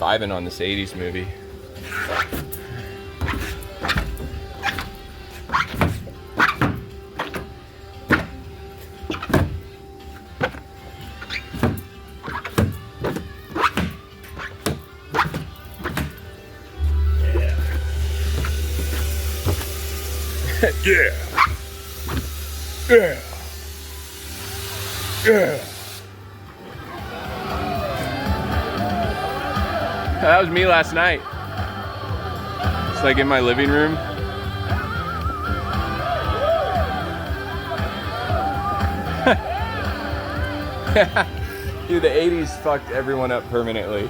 vibing on this 80s movie. Yeah. Yeah. Yeah. That was me last night. It's like in my living room. Dude, the 80s fucked everyone up permanently.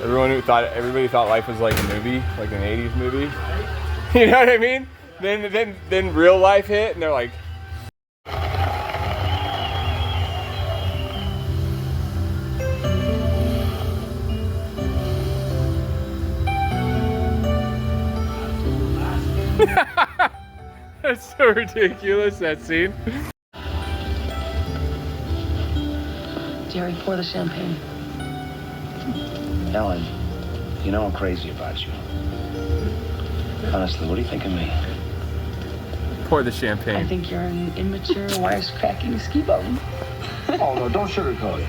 Everybody thought life was like a movie, like an 80s movie. You know what I mean? Then real life hit, and they're like, that's so ridiculous, that scene. Jerry, pour the champagne. Ellen, you know I'm crazy about you. Honestly, what do you think of me? Pour the I champagne. think you're an immature, wisecracking ski bum. Oh, no, don't sugarcoat it.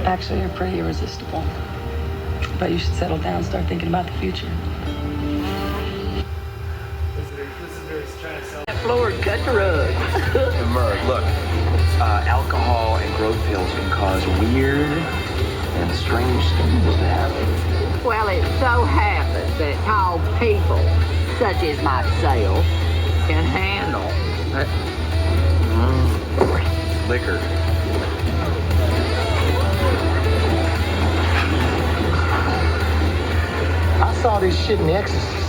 Actually, you're pretty irresistible. But you should settle down and start thinking about the future. Floor, cut the rug. Merv, look, alcohol and growth pills can cause weird and strange things to happen. Well, it so happens that tall people, such as myself, can handle Liquor. I saw this shit in The Exorcist.